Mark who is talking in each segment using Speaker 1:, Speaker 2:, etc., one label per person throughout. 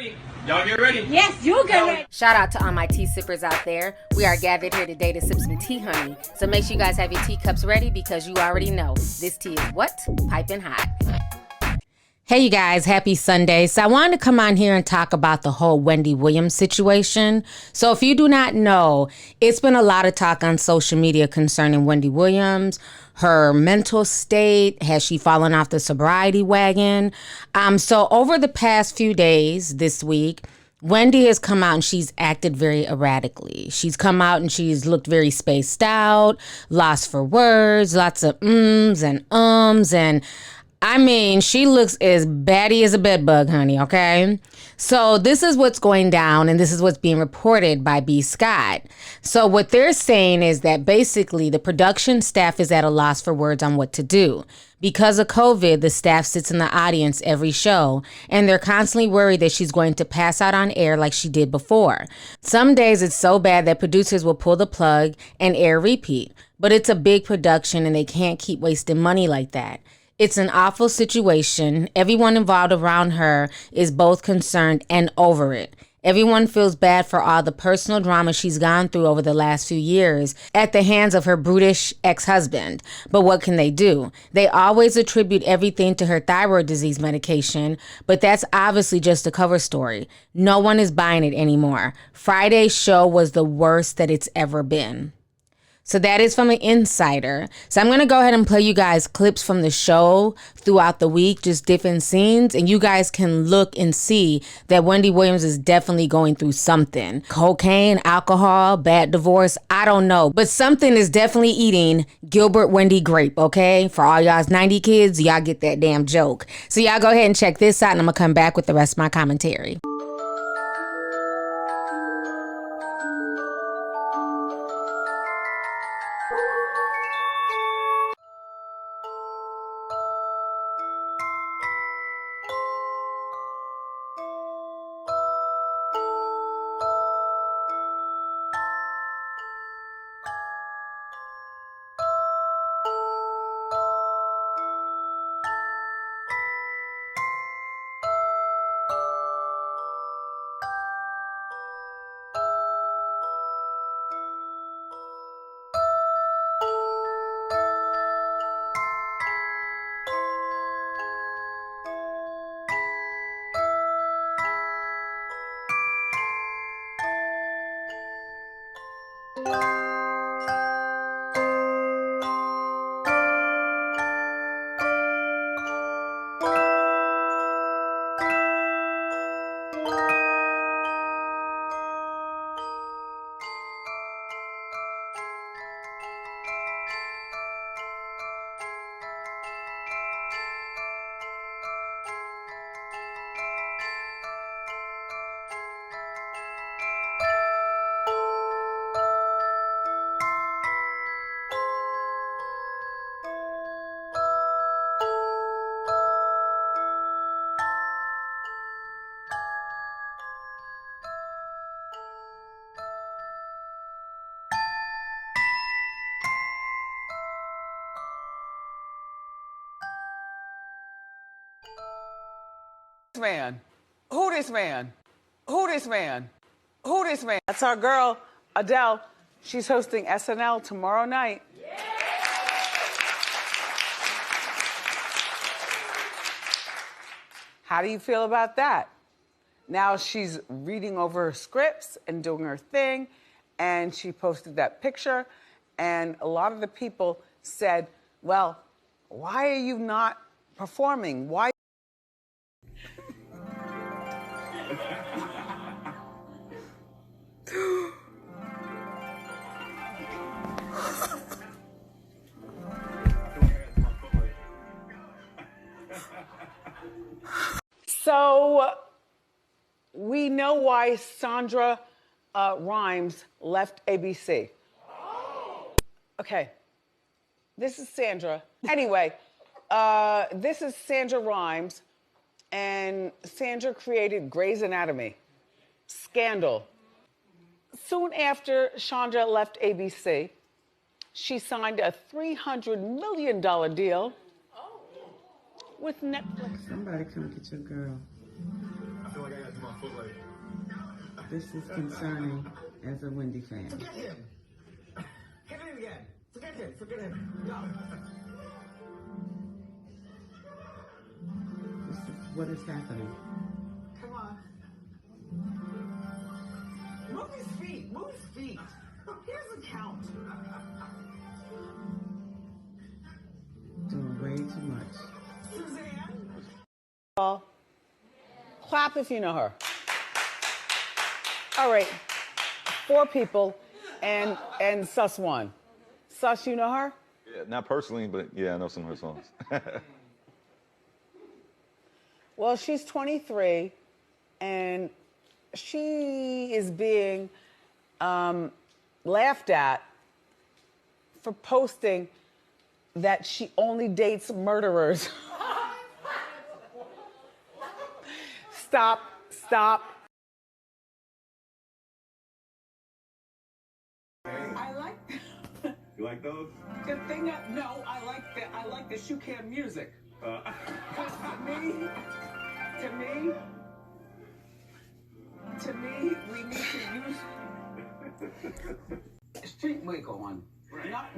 Speaker 1: ready. Y'all get ready.
Speaker 2: Yes, you get ready.
Speaker 3: Shout out to all my tea sippers out there. We are gathered here today to sip some tea, honey. So make sure you guys have your teacups ready because you already know this tea is what? Piping hot. Hey, you guys, happy Sunday. So I wanted to come on here and talk about the whole Wendy Williams situation. So if you do not know, it's been a lot of talk on social media concerning Wendy Williams, her mental state. Has she fallen off the sobriety wagon? So over the past few days this week, Wendy has come out and she's acted very erratically. She's come out and she's looked very spaced out, lost for words, lots of ums and and I mean, she looks as batty as a bedbug, honey, okay? So this is what's going down, and this is what's being reported by B. Scott. So what they're saying is that basically the production staff is at a loss for words on what to do. Because of COVID, the staff sits in the audience every show, and they're constantly worried that she's going to pass out on air like she did before. Some days it's so bad that producers will pull the plug and air repeat. But it's a big production, and they can't keep wasting money like that. It's an awful situation. Everyone involved around her is both concerned and over it. Everyone feels bad for all the personal drama she's gone through over the last few years at the hands of her brutish ex-husband. But what can they do? They always attribute everything to her thyroid disease medication, but that's obviously just a cover story. No one is buying it anymore. Friday's show was the worst that it's ever been. So that is from an insider. So I'm going to go ahead and play you guys clips from the show throughout the week, just different scenes. And you guys can look and see that Wendy Williams is definitely going through something. Cocaine, alcohol, bad divorce, I don't know. But something is definitely eating Gilbert Wendy grape, okay? For all y'all's 90 kids, y'all get that damn joke. So y'all go ahead and check this out and I'm going to come back with the rest of my commentary.
Speaker 4: Man? Who this man? Who this man? Who this man? That's our girl, Adele. She's hosting SNL tomorrow night. Yeah. How do you feel about that? Now she's reading over her scripts and doing her thing, and she posted that picture, and a lot of the people said, well, why are you not performing? Why? So we know why Sandra Rhimes left ABC. Okay, this is Sandra. Anyway, this is Sandra Rhimes, and Sandra created Grey's Anatomy. Scandal. Soon after Chandra left ABC, she signed a $300 million deal with Netflix.
Speaker 5: Somebody come get your girl.
Speaker 1: I feel like I got to do my
Speaker 4: This is concerning as a Wendy fan.
Speaker 1: Forget him. Hit it again. Forget him. Forget him. No.
Speaker 4: This is what is happening.
Speaker 1: Come on. Move his feet. Move his feet. He doesn't count.
Speaker 4: Doing way too much.
Speaker 1: Suzanne?
Speaker 4: Clap if you know her. All right, 4 people and Sus 1. Sus, you know her?
Speaker 2: Yeah, not personally, but yeah, I know some of her songs.
Speaker 4: Well, she's 23, and she is being laughed at for posting that she only dates murderers. Stop.
Speaker 1: I like.
Speaker 2: You like those?
Speaker 1: The thing that I like the shoe cam music. Because to me, we need to use street wig on,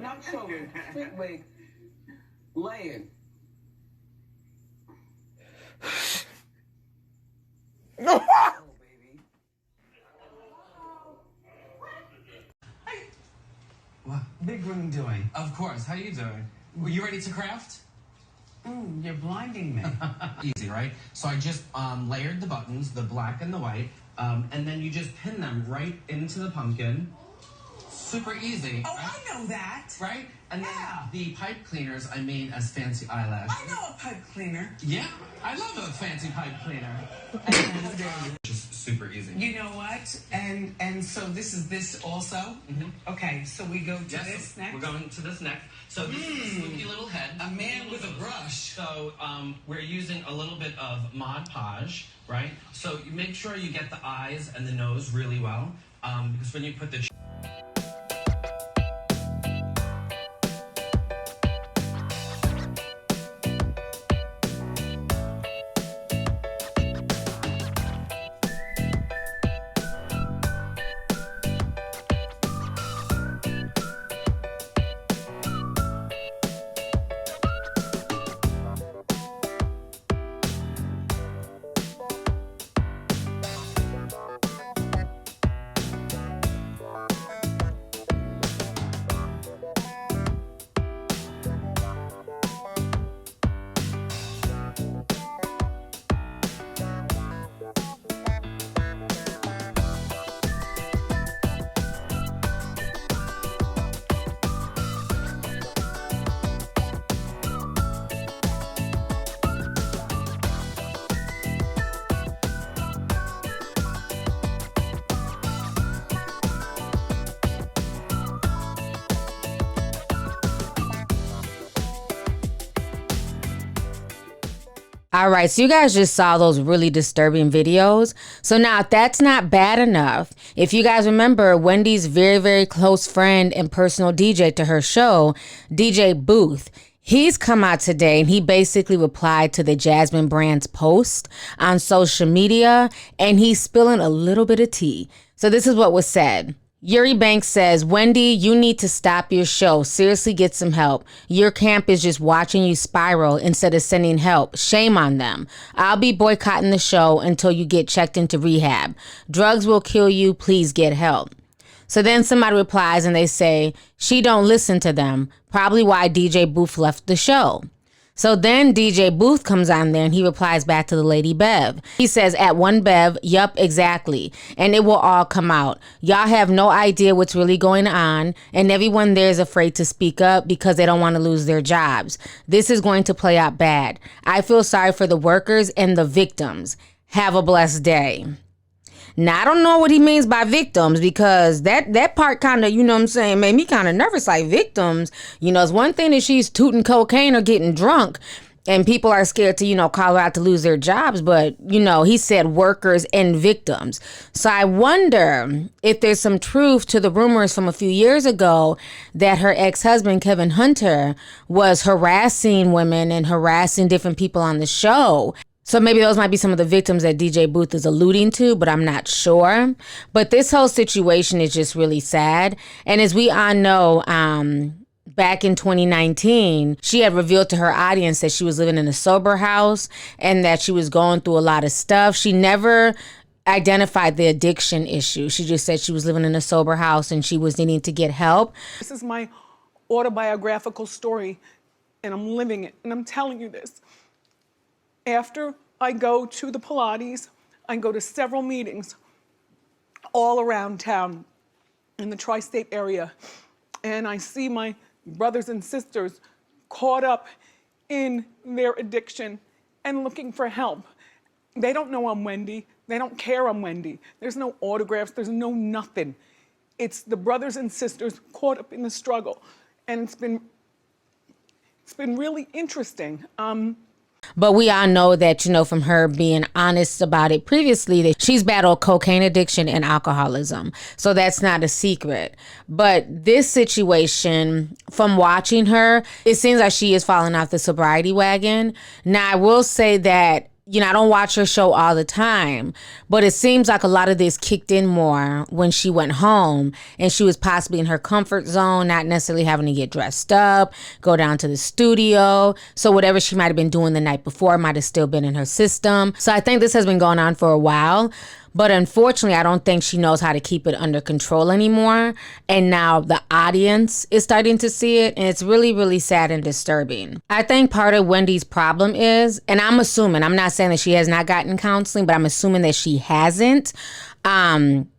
Speaker 1: not showing street wig, laying. Oh, baby.
Speaker 5: What?
Speaker 1: Big Room doing?
Speaker 5: Of course. How you doing? Were you ready to craft?
Speaker 1: You're blinding me.
Speaker 5: Easy, right? So I just layered the buttons, the black and the white, and then you just pin them right into the pumpkin. Super easy.
Speaker 1: Oh,
Speaker 5: right?
Speaker 1: I know that.
Speaker 5: Right? And
Speaker 1: Yeah.
Speaker 5: then the pipe cleaners I made as fancy eyelashes.
Speaker 1: I know a pipe cleaner.
Speaker 5: Yeah, I love a fancy pipe cleaner. Just super easy.
Speaker 1: You know what? And so this also.
Speaker 5: Mhm.
Speaker 1: Okay, so we go to
Speaker 5: Yes,
Speaker 1: this next.
Speaker 5: We're going to this next. So this is a spooky little head.
Speaker 1: A man with a brush.
Speaker 5: So we're using a little bit of Mod Podge, right? So you make sure you get the eyes and the nose really well, because when you put the
Speaker 3: All right, so you guys just saw those really disturbing videos. So now if that's not bad enough, if you guys remember Wendy's very, very close friend and personal DJ to her show, DJ Boof, he's come out today and he basically replied to the Jasmine Brand's post on social media, and he's spilling a little bit of tea. So this is what was said. Yuri Banks says, Wendy, you need to stop your show. Seriously, get some help. Your camp is just watching you spiral instead of sending help. Shame on them. I'll be boycotting the show until you get checked into rehab. Drugs will kill you. Please get help. So then somebody replies and they say, she don't listen to them. Probably why DJ Boof left the show. So then DJ Booth comes on there and he replies back to the lady Bev. He says, at one Bev, yup, exactly. And it will all come out. Y'all have no idea what's really going on. And everyone there is afraid to speak up because they don't want to lose their jobs. This is going to play out bad. I feel sorry for the workers and the victims. Have a blessed day. Now, I don't know what he means by victims, because that part kind of, you know what I'm saying, made me kind of nervous. Like, victims, you know, it's one thing that she's tooting cocaine or getting drunk and people are scared to, you know, call her out to lose their jobs. But, you know, he said workers and victims. So I wonder if there's some truth to the rumors from a few years ago that her ex-husband, Kevin Hunter, was harassing women and harassing different people on the show. So maybe those might be some of the victims that DJ Booth is alluding to, but I'm not sure. But this whole situation is just really sad. And as we all know, back in 2019, she had revealed to her audience that she was living in a sober house and that she was going through a lot of stuff. She never identified the addiction issue. She just said she was living in a sober house and she was needing to get help.
Speaker 6: This is my autobiographical story, and I'm living it, and I'm telling you this. After I go to the Pilates, I go to several meetings all around town in the tri-state area, and I see my brothers and sisters caught up in their addiction and looking for help. They don't know I'm Wendy. They don't care I'm Wendy. There's no autographs, there's no nothing. It's the brothers and sisters caught up in the struggle, and it's been really interesting.
Speaker 3: But we all know that, from her being honest about it previously, that she's battled cocaine addiction and alcoholism. So that's not a secret. But this situation, from watching her, it seems like she is falling off the sobriety wagon. Now, I will say that, I don't watch her show all the time, but it seems like a lot of this kicked in more when she went home and she was possibly in her comfort zone, not necessarily having to get dressed up, go down to the studio. So whatever she might have been doing the night before might have still been in her system. So I think this has been going on for a while. But unfortunately, I don't think she knows how to keep it under control anymore. And now the audience is starting to see it. And it's really, really sad and disturbing. I think part of Wendy's problem is, and I'm assuming, I'm not saying that she has not gotten counseling, but I'm assuming that she hasn't.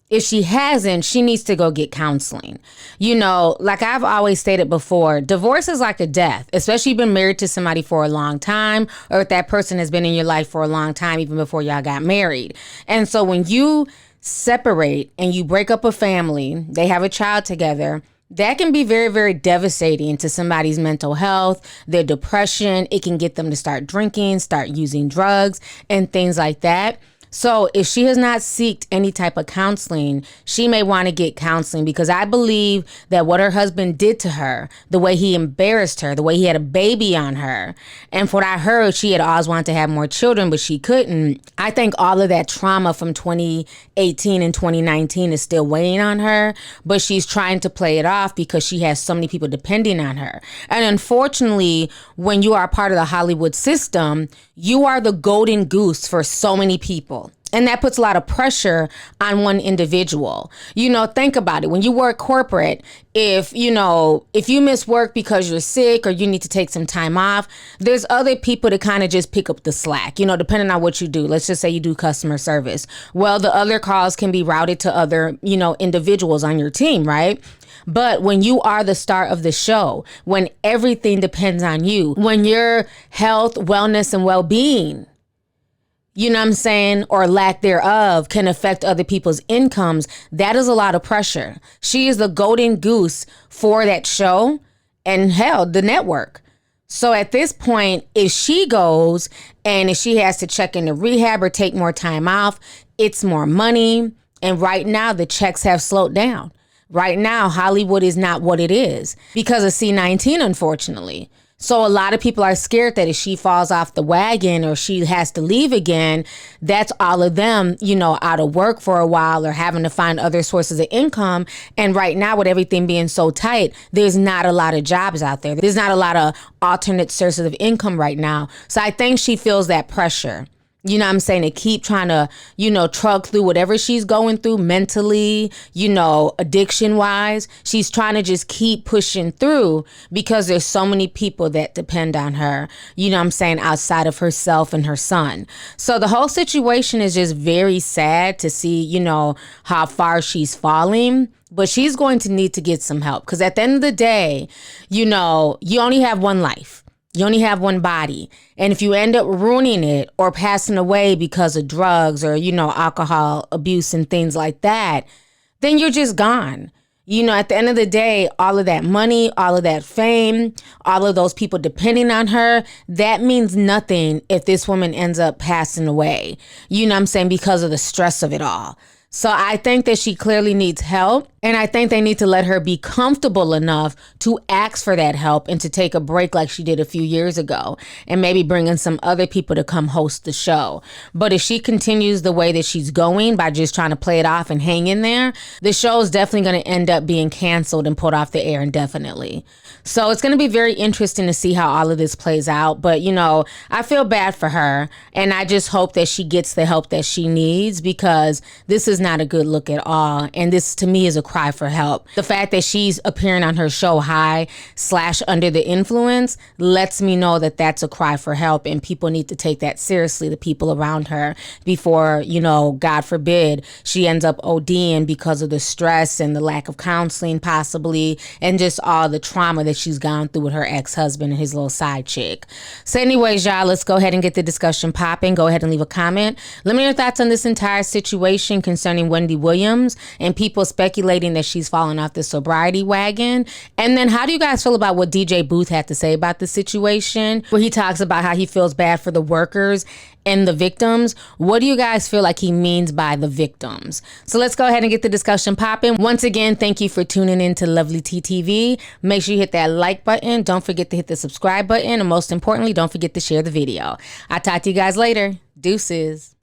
Speaker 3: If she hasn't, she needs to go get counseling. Like I've always stated before, divorce is like a death, especially if you've been married to somebody for a long time, or if that person has been in your life for a long time, even before y'all got married. And so when you separate and you break up a family, they have a child together, that can be very, very devastating to somebody's mental health, their depression. It can get them to start drinking, start using drugs, and things like that. So if she has not sought any type of counseling, she may want to get counseling, because I believe that what her husband did to her, the way he embarrassed her, the way he had a baby on her, and from what I heard, she had always wanted to have more children, but she couldn't. I think all of that trauma from 2018 and 2019 is still weighing on her, but she's trying to play it off because she has so many people depending on her. And unfortunately, when you are part of the Hollywood system, you are the golden goose for so many people. And that puts a lot of pressure on one individual. Think about it. When you work corporate, if you miss work because you're sick or you need to take some time off, there's other people to kind of just pick up the slack, depending on what you do. Let's just say you do customer service. Well, the other calls can be routed to other, individuals on your team, right? But when you are the star of the show, when everything depends on you, when your health, wellness, and well-being, or lack thereof can affect other people's incomes, that is a lot of pressure. She is the golden goose for that show and hell, the network. So at this point, if she goes and if she has to check into rehab or take more time off, it's more money. And right now, the checks have slowed down. Right now, Hollywood is not what it is because of C-19, unfortunately. So a lot of people are scared that if she falls off the wagon or she has to leave again, that's all of them, out of work for a while or having to find other sources of income. And right now, with everything being so tight, there's not a lot of jobs out there. There's not a lot of alternate sources of income right now. So I think she feels that pressure. To keep trying to, trug through whatever she's going through mentally, addiction wise. She's trying to just keep pushing through because there's so many people that depend on her, outside of herself and her son. So the whole situation is just very sad to see, how far she's falling. But she's going to need to get some help because at the end of the day, you only have one life. You only have one body. And if you end up ruining it or passing away because of drugs or, alcohol abuse and things like that, then you're just gone. At the end of the day, all of that money, all of that fame, all of those people depending on her, that means nothing if this woman ends up passing away, because of the stress of it all. So I think that she clearly needs help, and I think they need to let her be comfortable enough to ask for that help and to take a break like she did a few years ago, and maybe bring in some other people to come host the show. But if she continues the way that she's going by just trying to play it off and hang in there, the show is definitely going to end up being canceled and pulled off the air indefinitely. So it's going to be very interesting to see how all of this plays out. But, you know, I feel bad for her, and I just hope that she gets the help that she needs, because this is not a good look at all. And this, to me, is a cry for help. The fact that she's appearing on her show high/under the influence lets me know that that's a cry for help, and people need to take that seriously, the people around her, before, you know, God forbid, she ends up ODing because of the stress and the lack of counseling possibly, and just all the trauma that she's gone through with her ex-husband and his little side chick. So anyways, y'all, let's go ahead and get the discussion popping. Go ahead and leave a comment. Let me know your thoughts on this entire situation concerning Wendy Williams and people speculating that she's fallen off the sobriety wagon. And then how do you guys feel about what DJ Boof had to say about the situation, where he talks about how he feels bad for the workers and the victims? What do you guys feel like he means by the victims? So let's go ahead and get the discussion popping. Once again, thank you for tuning in to Lovelyti TV. Make sure you hit that like button. Don't forget to hit the subscribe button. And most importantly, don't forget to share the video. I'll talk to you guys later. Deuces.